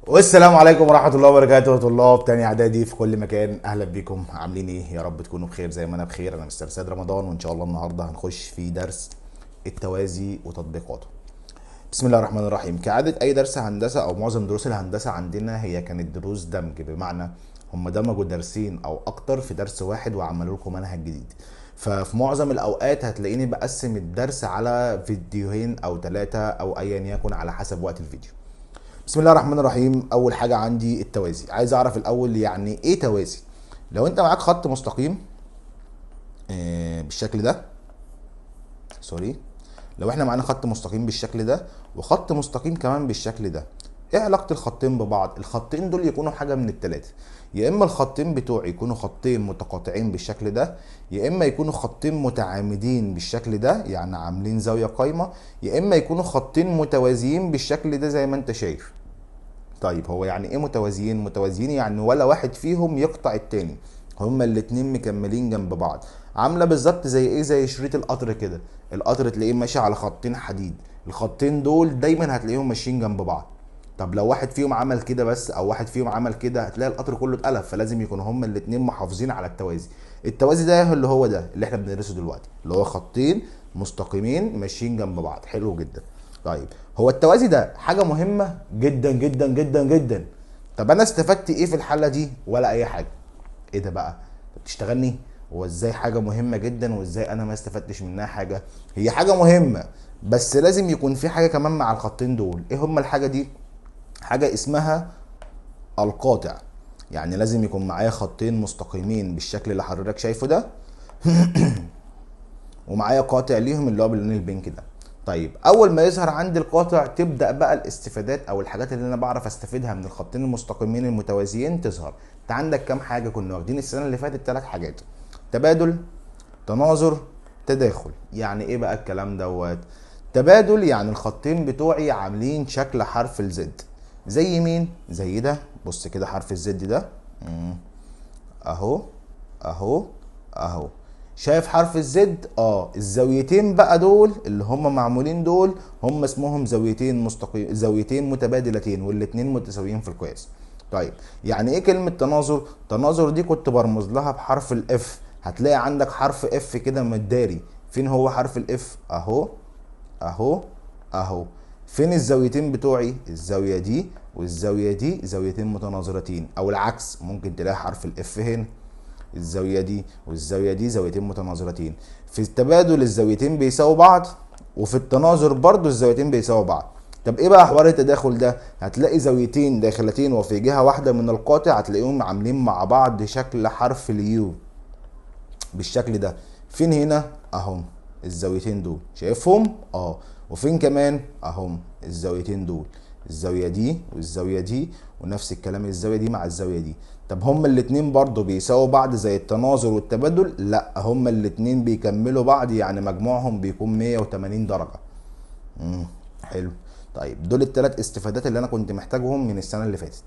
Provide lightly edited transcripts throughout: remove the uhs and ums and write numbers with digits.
والسلام عليكم ورحمة الله وبركاته. طلاب تاني اعدادي في كل مكان، اهلا بيكم. عاملين ايه؟ يا رب تكونوا بخير زي ما انا بخير. انا مستر سيد رمضان، وان شاء الله النهارده هنخش في درس التوازي وتطبيقاته. بسم الله الرحمن الرحيم. كعادة اي درس هندسة او معظم دروس الهندسة عندنا هي كانت دروس دمج، بمعنى هم دمجوا درسين او اكتر في درس واحد وعملوا لكم منهج جديد. ففي معظم الاوقات هتلاقيني بقسم الدرس على فيديوهين او ثلاثة او ايا يكن على حسب وقت الفيديو. بسم الله الرحمن الرحيم. اول حاجه عندي التوازي. عايز اعرف الاول يعني ايه توازي. لو انت معاك خط مستقيم بالشكل ده، سوري، لو احنا معانا خط مستقيم بالشكل ده وخط مستقيم كمان بالشكل ده، ايه علاقه الخطين ببعض؟ الخطين دول يكونوا حاجه من الثلاثه: يا اما الخطين بتوعي يكونوا خطين متقاطعين بالشكل ده، يا اما يكونوا خطين متعامدين بالشكل ده يعني عاملين زاويه قايمه، يا اما يكونوا خطين متوازيين بالشكل ده زي ما انت شايف. طيب هو يعني ايه متوازيين؟ متوازيين يعني ولا واحد فيهم يقطع التاني، هما الاتنين مكملين جنب بعض. عامله بالظبط زي ايه؟ زي شريط القطر كده. القطر تلاقيه ماشي على خطين حديد، الخطين دول دايما هتلاقيهم ماشيين جنب بعض. طب لو واحد فيهم عمل كده بس او واحد فيهم عمل كده، هتلاقي القطر كله اتقلب. فلازم يكونوا هما الاتنين محافظين على التوازي. التوازي ده اللي هو ده اللي احنا بندرسه دلوقتي، اللي هو خطين مستقيمين ماشيين جنب بعض. حلو جدا. طيب هو التوازي ده حاجه مهمه جدا جدا جدا جدا. طب انا استفدت ايه في الحاله دي؟ ولا اي حاجه. ايه ده بقى؟ بتشتغلني؟ وازاي حاجه مهمه جدا وازاي انا ما استفدتش منها حاجه؟ هي حاجه مهمه، بس لازم يكون في حاجه كمان مع الخطين دول. ايه هم الحاجه دي؟ حاجه اسمها القاطع. يعني لازم يكون معايا خطين مستقيمين بالشكل اللي حضرتك شايفه ده ومعايا قاطع ليهم اللي هو باللون البينك ده. طيب اول ما يظهر عندي القاطع تبدا بقى الاستفادات او الحاجات اللي انا بعرف استفيدها من الخطين المستقيمين المتوازيين تظهر. انت عندك كام حاجه كنا واخدين السنه اللي فاتت؟ 3 حاجات: تبادل، تناظر، تداخل. يعني ايه بقى الكلام دوت؟ تبادل يعني الخطين بتوعي عاملين شكل حرف الزد. زي مين؟ زي ده. بص كده حرف الزد ده اهو اهو اهو. شايف حرف الزد؟ الزاويتين بقى دول اللي هم معمولين دول هم اسمهم زاويتين مستقيم، زاويتين متبادلتين، والاتنين متساويين في القياس. طيب يعني ايه كلمة تناظر؟ تناظر دي كنت برمز لها بحرف الاف. هتلاقي عندك حرف اف كده متداري. فين هو حرف الاف؟ اهو اهو اهو. فين الزاويتين بتوعي؟ الزاوية دي والزاوية دي زاويتين متناظرتين، او العكس ممكن تلاقي حرف الاف هنا. الزاويه دي والزاويه دي زاويتين متناظرتين. في التبادل الزاويتين بيساووا بعض، وفي التناظر برضو الزاويتين بيساووا بعض. طب ايه بقى حوار التداخل ده؟ هتلاقي زاويتين داخلتين وفي جهه واحده من القاطع هتلاقيهم عاملين مع بعض شكل حرف اليو بالشكل ده. فين هنا؟ اهم الزاويتين دول، شايفهم؟ وفين كمان؟ اهم الزاويتين دول، الزاويه دي والزاويه دي، ونفس الكلام الزاويه دي مع الزاويه دي. طب هما الاتنين برضو بيساووا بعض زي التناظر والتبادل؟ لا، هما الاتنين بيكملوا بعض، يعني مجموعهم بيكون 180 درجه. حلو. طيب دول الثلاث استفادات اللي انا كنت محتاجهم من السنه اللي فاتت.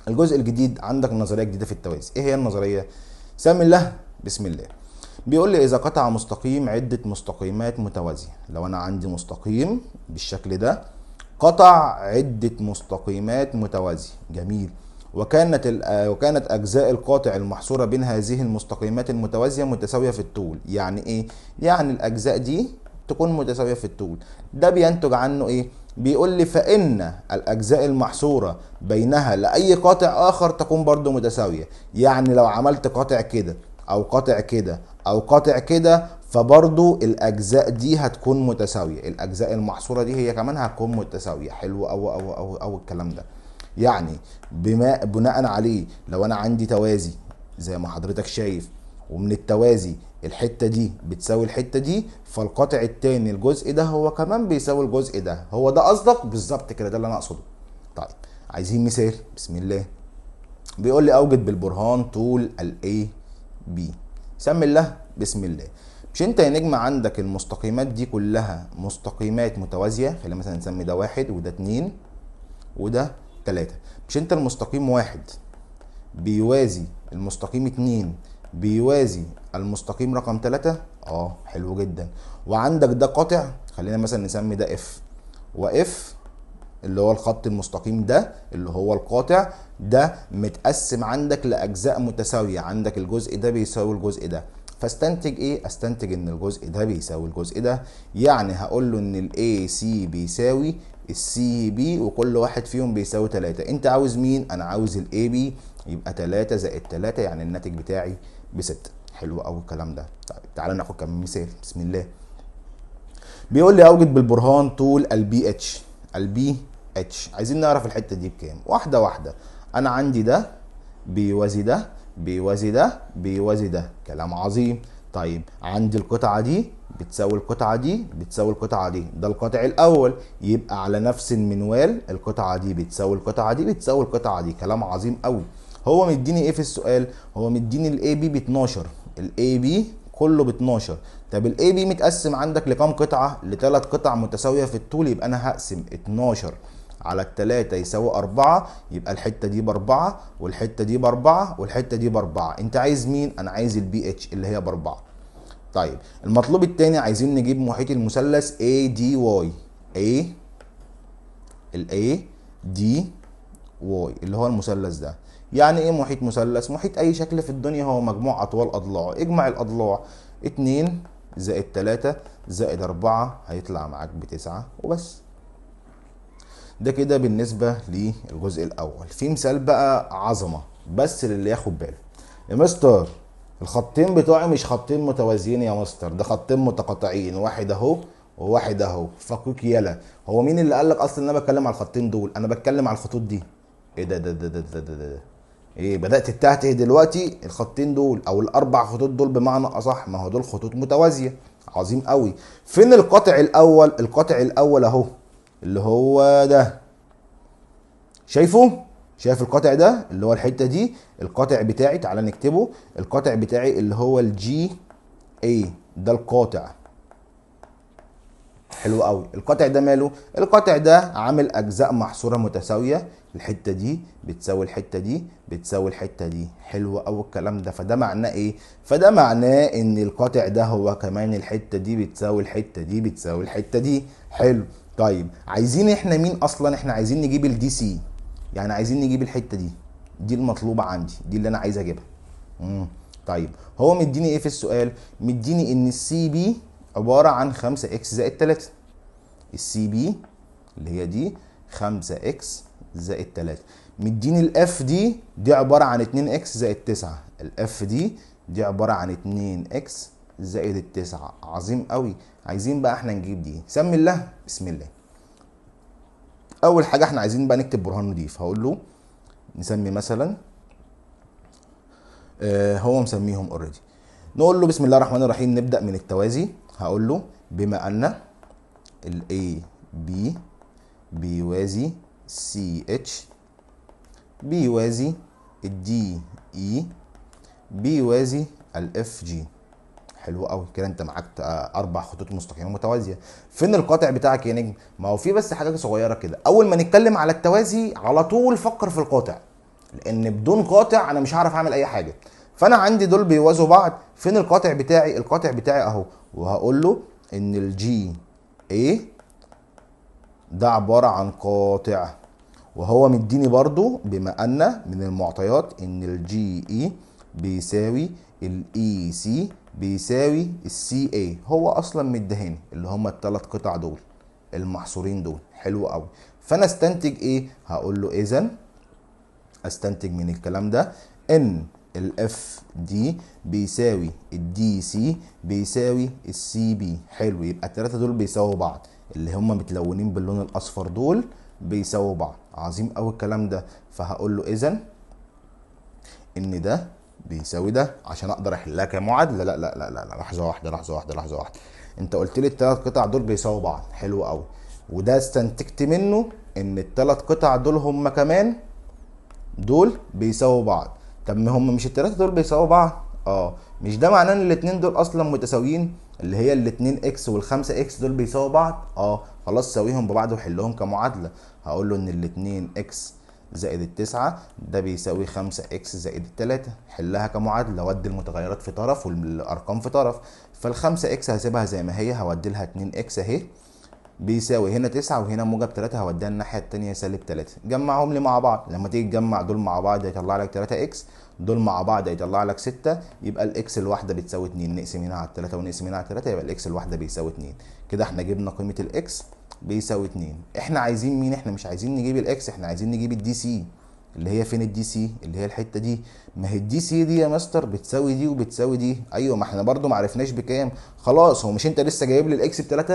الجزء الجديد عندك نظريه جديده في التوازي. ايه هي النظريه؟ سامي الله بسم الله. بيقول لي اذا قطع مستقيم عده مستقيمات متوازيه. لو انا عندي مستقيم بالشكل ده قطع عده مستقيمات متوازيه، جميل، وكانت اجزاء القاطع المحصوره بين هذه المستقيمات المتوازيه متساويه في الطول. يعني ايه؟ يعني الاجزاء دي تكون متساويه في الطول. ده بينتج عنه ايه؟ بيقول لي فان الاجزاء المحصوره بينها لاي قاطع اخر تكون برضو متساويه. يعني لو عملت قاطع كده او قاطع كده او قاطع كده فبرضو الاجزاء دي هتكون متساويه، الاجزاء المحصوره دي هي كمان هتكون متساويه. حلو او الكلام ده. يعني بناء عليه لو انا عندي توازي زي ما حضرتك شايف، ومن التوازي الحته دي بتساوي الحته دي، فالقاطع التاني الجزء ده هو كمان بيساوي الجزء ده. هو ده قصدك؟ بالظبط كده، ده اللي انا اقصده. طيب عايزين مثال. بسم الله. بيقول لي اوجد بالبرهان طول الاي بي. سمي الله بسم الله. مش انت يا نجم عندك المستقيمات دي كلها مستقيمات متوازيه؟ خلينا مثلا نسمي ده 1 وده 2 وده 3. مش انت المستقيم 1 بيوازي المستقيم 2 بيوازي المستقيم رقم 3؟ حلو جدا. وعندك ده قاطع، خلينا مثلا نسمي ده اف، واف اللي هو الخط المستقيم ده اللي هو القاطع ده متقسم عندك لاجزاء متساويه، عندك الجزء ده بيساوي الجزء ده، فاستنتج ايه؟ استنتج ان الجزء ده بيساوي الجزء ده. يعني هقول له ان الاي سي بيساوي السي بي وكل واحد فيهم بيساوي 3. انت عاوز مين؟ انا عاوز الاي بي، يبقى 3 زائد 3 يعني الناتج بتاعي ب6. حلو قوي الكلام ده. طيب تعالى ناخد كمان مثال. بسم الله. بيقول لي اوجد بالبرهان طول البي اتش. البي اتش عايزين نعرف الحته دي بكام. واحده واحده. انا عندي ده بيوازي ده بيوازي ده بيوازي ده، كلام عظيم. طيب عندي القطعه دي بتساوي القطعه دي بتساوي القطعه دي، ده القطع الاول، يبقى على نفس المنوال القطعه دي بتساوي القطعه دي بتساوي القطعه دي، كلام عظيم قوي. هو مديني ايه في السؤال؟ هو مديني الاي بي ب 12. الاي بي كله ب 12. طب الاي بي متقسم عندك لكام قطعه؟ لثلاث قطع متساويه في الطول، يبقى انا هقسم 12 على التلاتة يساوي 4، يبقى الحتة دي ب4 والحتة دي ب4 والحتة دي ب4. انت عايز مين؟ انا عايز البي اتش اللي هي ب4. طيب المطلوب التاني عايزين نجيب محيط المثلث اي دي واي. اي الاي دي واي اللي هو المثلث ده. يعني ايه محيط مثلث؟ محيط اي شكل في الدنيا هو مجموع اطوال اضلاعه. اجمع الاضلاع، 2 زائد 3 زائد 4 هيطلع معاك ب9 وبس. ده كده بالنسبة للجزء الأول. في مثال بقى عظمة بس للي ياخد باله. يا مستر الخطين بتوعي مش خطين متوازيين يا مستر، ده خطين متقاطعين، واحد اهو وواحد اهو. فكوك يلا، هو مين اللي قال لك اصلا ان انا بتكلم على الخطين دول؟ انا بتكلم على الخطوط دي. ايه ده ايه بدأت تتهته دلوقتي؟ الخطين دول او الاربع خطوط دول بمعنى اصح، ما هو دول خطوط متوازية. عظيم قوي. فين القطع الاول؟ القطع الاول اهو اللي هو ده، شايفه؟ شايف القطع ده اللي هو الحته دي؟ القطع بتاعي تعالى نكتبه. القطع بتاعي اللي هو الجي اي، ده القاطع. حلو قوي. القطع ده ماله؟ القطع ده عامل اجزاء محصوره متساويه، الحته دي بتساوي الحته دي بتساوي الحته دي. حلو قوي الكلام ده. فده معناه ايه؟ فده معناه ان القطع ده هو كمان الحته دي بتساوي الحته دي بتساوي الحته دي. حلو. طيب عايزين احنا مين اصلا؟ احنا عايزين نجيب الدي سي، يعني عايزين نجيب الحته دي، دي المطلوبه عندي، دي اللي انا عايز اجيبها. طيب هو مديني ايه في السؤال؟ مديني ان السي بي عباره عن 5 اكس زائد 3. السي بي اللي هي دي 5 اكس زائد 3. مديني الاف دي عباره عن 2 اكس زائد 9. الاف دي عباره عن 2 اكس زائد التسعة. عظيم قوي. عايزين بقى احنا نجيب دي. سمي الله. بسم الله. اول حاجه احنا عايزين بقى نكتب برهان نضيف. هقول له نسمي مثلا هو مسميهم اوريدي. نقول له بسم الله الرحمن الرحيم، نبدا من التوازي. هقول له بما ان الاي بي بيوازي سي اتش بيوازي الدي اي بيوازي الاف جي. حلو قوي كده. انت معاك اربع خطوط مستقيمه متوازيه. فين القاطع بتاعك يا نجم؟ ما هو في بس حاجات صغيره كده. اول ما نتكلم على التوازي على طول فكر في القاطع، لان بدون قاطع انا مش هعرف اعمل اي حاجه. فانا عندي دول بيوازوا بعض. فين القاطع بتاعي؟ القاطع بتاعي اهو. وهقول له ان الجي اي ده عباره عن قاطع، وهو مديني برضو بما ان من المعطيات ان الجي اي بيساوي الاي سي بيساوي السي اي. هو اصلا مديهاني اللي هم الثلاث قطع دول المحصورين دول. حلو قوي. فانا استنتج ايه؟ هقول له اذا استنتج من الكلام ده ان الاف دي بيساوي الدي سي بيساوي السي بي. حلو. يبقى الثلاثه دول بيساووا بعض، اللي هم متلونين باللون الاصفر دول بيساووا بعض. عظيم قوي الكلام ده. فهقول له اذا ان ده بيساوي ده عشان اقدر احلها كمعادله. لا لحظه واحده. انت قلت لي الثلاث قطع دول بيساووا بعض. حلو قوي. وده استنتجت منه ان الثلاث قطع دول هم كمان دول بيساووا بعض. طب ما هم مش الثلاثه دول بيساووا بعض؟ مش ده معناه ان الاثنين دول اصلا متساويين؟ اللي هي الاثنين اكس والخمسة اكس دول بيساووا بعض. خلاص ساويهم ببعض وحلهم كمعادله. هقول له ان الاثنين اكس زائد التسعة ده بيساوي 5 اكس زائد التلاتة. حلها كمعادلة، ودي المتغيرات في طرف والارقام في طرف. فال5 اكس هسيبها زي ما هي، هودي لها 2 اكس اهي بيساوي هنا 9 وهنا موجب 3 هوديها الناحيه الثانيه سالب 3. جمعهم لي مع بعض، لما تيجي تجمع دول مع بعض هيطلع لك 3 اكس، دول مع بعض هيطلع لك 6. يبقى الاكس الواحده بتساوي 2. نقسم هنا على 3 ونقسم هنا على 3 يبقى الاكس الواحده بيساوي 2. كده احنا جبنا قيمه الاكس بيساوي 2. احنا عايزين مين؟ احنا مش عايزين نجيب الاكس، احنا عايزين نجيب الدي سي. اللي هي فين الدي سي؟ اللي هي الحته دي. ما هي الدي سي دي يا مستر بتساوي دي وبتساوي دي. ايوه، ما احنا برضو ما عرفناش بكام. خلاص، هو مش انت لسه جايب لي الاكس ب3؟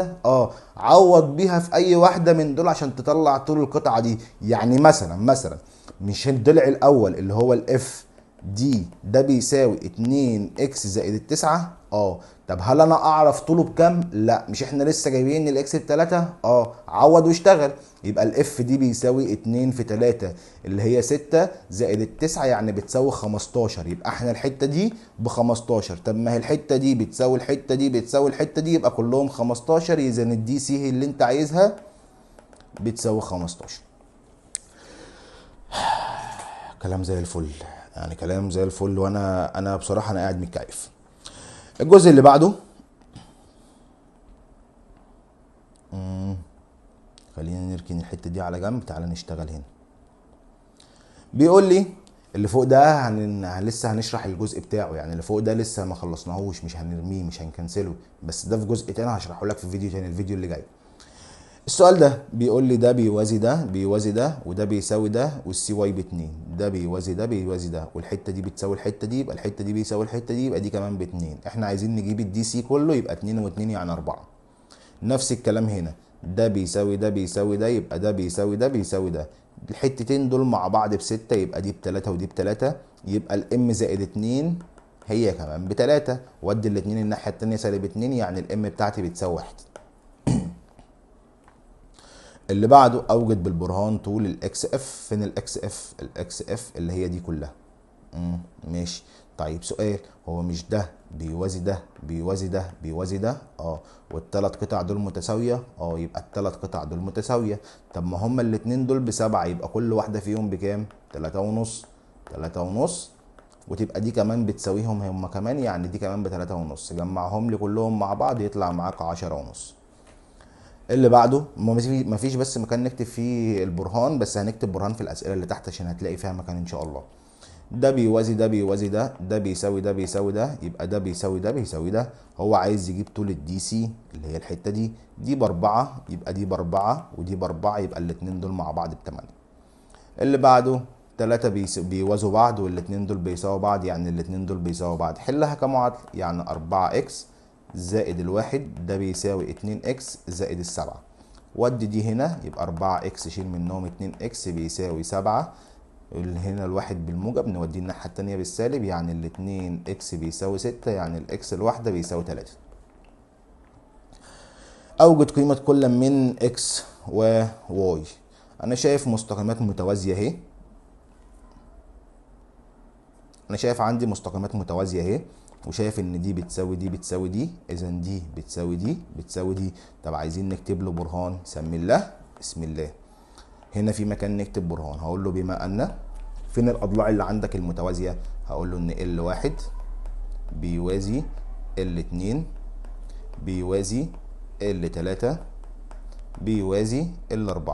عوض بيها في اي واحده من دول عشان تطلع طول القطعه دي. يعني مثلا مش الضلع الاول اللي هو الاف دي ده بيساوي 2 اكس زائد التسعة؟ طب هل انا اعرف طوله بكام؟ لا. مش احنا لسه جايبين الاكس ب3؟ عوض واشتغل. يبقى الاف دي بيساوي 2 في 3 اللي هي 6 زائد التسعة يعني بتساوي 15. يبقى احنا الحته دي ب 15. طب ما هي الحته دي بتساوي الحته دي بتساوي الحته دي، يبقى كلهم 15. اذا الدي سي هي اللي انت عايزها بتساوي 15. كلام زي الفل، يعني كلام زي الفل. وانا بصراحه انا قاعد متكيف. الجزء اللي بعده، خلينا نركن الحته دي على جنب، تعالى نشتغل هنا. بيقول لي اللي فوق ده لسه هنشرح الجزء بتاعه، يعني اللي فوق ده لسه ما خلصناهوش، مش هنرميه مش هنكنسله، بس ده في جزء تاني هشرحه لك في فيديو تاني، الفيديو اللي جاي. السؤال ده بيقول لي ده بيوازي ده بيوازي ده وده بيساوي ده والسي واي ب2. ده بيوازي ده بيوازي ده والحته دي بتساوي الحته دي، يبقى الحته دي بيساوي الحته دي، يبقى دي كمان ب2. احنا عايزين نجيب الدي سي كله، يبقى 2 و2 يعني 4. نفس الكلام هنا، ده بيساوي ده بيساوي ده، يبقى ده بيساوي ده بيساوي ده. الحتتين دول مع بعض ب6، يبقى دي ب3 ودي ب3. يبقى الام زائد 2 هي كمان ب3. ودي الاتنين الناحيه التانيه سالب 2، يعني الام بتاعتي بتساوي 1. اللي بعده اوجد بالبرهان طول الاكس اف. فين الاكس اف؟ الاكس اف اللي هي دي كلها. ماشي. طيب سؤال، هو مش ده بيوازي ده بيوازي ده بيوازي ده؟ والثلاث قطع دول متساويه؟ يبقى الثلاث قطع دول متساويه. طب ما هما الاتنين دول ب7، يبقى كل واحده فيهم بكام؟ 3.5. 3.5. وتبقى دي كمان بتساويهم هما كمان، يعني دي كمان ب3.5. جمعهم لي كلهم مع بعض يطلع معاك 10.5. اللي بعده مفيش بس مكان نكتب فيه البرهان، بس هنكتب برهان في الاسئله اللي تحت عشان هتلاقي فيها مكان ان شاء الله. ده بيوازي ده بيوازي ده، ده بيساوي ده بيساوي ده، يبقى ده بيساوي ده بيساوي ده. هو عايز يجيب طول الدي سي اللي هي الحته دي. دي ب4، يبقى دي ب4 ودي ب4، يبقى الاتنين دول مع بعض ب8. اللي بعده 3 بيوازوا بعض والاتنين دول بيساووا بعض، يعني الاتنين دول بيساووا بعض. حلها كمعادله، يعني 4 اكس زائد الواحد ده بيساوي 2 اكس زائد ال7. ودي دي هنا، يبقى 4 اكس شيل منهم 2 اكس بيساوي 7. اللي هنا الواحد بالموجب نوديه الناحيه التانيه بالسالب، يعني الاتنين اكس بيساوي 6، يعني الاكس الواحده بيساوي 3. اوجد قيمه كل من اكس و واي. انا شايف مستقيمات متوازيه اهي. انا شايف عندي مستقيمات متوازيه اهي، وشايف ان دي بتساوي دي بتساوي دي، اذا دي بتساوي دي بتساوي دي. طب عايزين نكتب له برهان، سمي الله بسم الله. هنا في مكان نكتب برهان، هقول له بما ان فين الاضلاع اللي عندك المتوازيه؟ هقول له ان ال1 بيوازي ال2 بيوازي ال3 بيوازي ال4.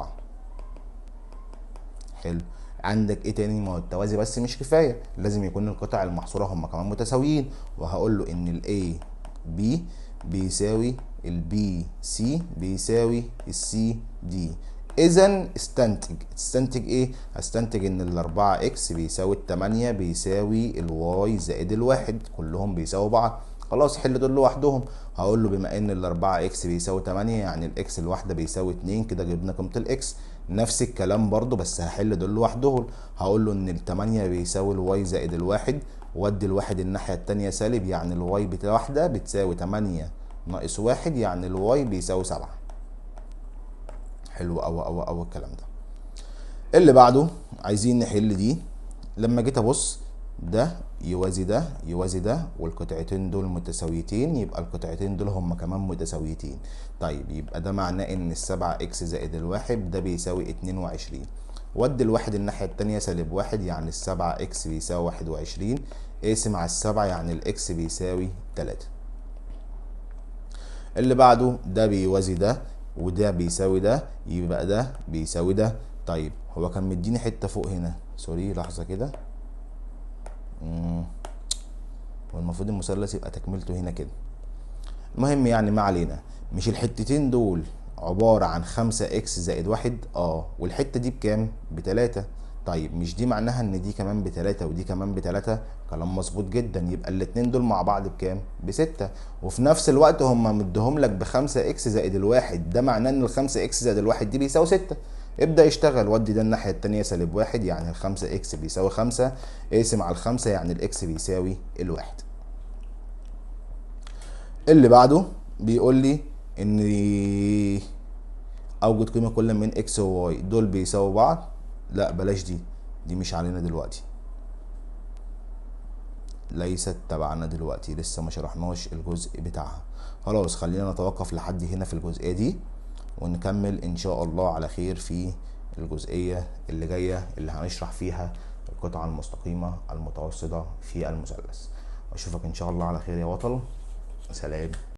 حلو. عندك ايه تاني؟ ما هو التوازي بس مش كفايه، لازم يكون القطع المحصوره هم كمان متساويين. وهقول له ان الاي بي بيساوي البي سي بيساوي السي دي. اذا استنتج ايه؟ هستنتج ان ال4 اكس بيساوي ال8 بيساوي الواي زائد الواحد، كلهم بيساووا بعض. خلاص حل دول لوحدهم. هقول له بما ان ال4 اكس بيساوي 8، يعني الاكس الواحده بيساوي 2، كده جبنا قيمه الاكس. نفس الكلام برضو بس هحل دول لوحدهم. هقول له ان ال8 بيساوي الواي زائد الواحد، ودي الواحد الناحيه التانيه سالب، يعني الواي واحده بتساوي 8 ناقص 1، يعني الواي بيساوي 7. حلو أوي أوي أوي الكلام ده. اللي بعده عايزين نحل دي. لما جيت ابص، ده يوازي ده يوازي ده والقطعتين دول متساويتين، يبقى القطعتين دول هم كمان متساويتين. طيب يبقى ده معناه ان ال7 اكس زائد الواحد ده بيساوي 22. ودي الواحد الناحية التانية سالب 1، يعني ال7 اكس بيساوي 21. اقسم على ال7، يعني الاكس بيساوي 3. اللي بعده ده بيوازي ده وده بيساوي ده، يبقى ده بيساوي ده. طيب هو كان مديني حته فوق هنا، سوري لحظه كده، والمفروض المثلث يبقى تكملته هنا كده. المهم يعني ما علينا، مش الحتتين دول عبارة عن 5 اكس زائد 1؟ والحتة دي بكام؟ ب3. طيب مش دي معناها ان دي كمان ب3 ودي كمان ب3؟ كلام مظبوط جدا. يبقى الاتنين دول مع بعض بكام؟ ب6. وفي نفس الوقت هما مديهم لك ب5 اكس زائد 1، ده معناه ان ال5 اكس زائد 1 دي بيساوي 6. ابدأ يشتغل، ودي ده الناحية التانية -1، يعني ال5 اكس بيساوي 5، اقسم على ال5 يعني الاكس بيساوي 1. اللي بعده بيقول لي ان اوجد قيمه كل من اكس وواي دول بيساووا بعض. لا بلاش دي مش علينا دلوقتي، ليست تبعنا دلوقتي، لسه ما شرحناش الجزء بتاعها. خلاص خلينا نتوقف لحد هنا في الجزئيه دي، ونكمل ان شاء الله على خير في الجزئيه اللي جايه اللي هنشرح فيها القطعه المستقيمه المتوسطه في المثلث. اشوفك ان شاء الله على خير يا بطل. سلام.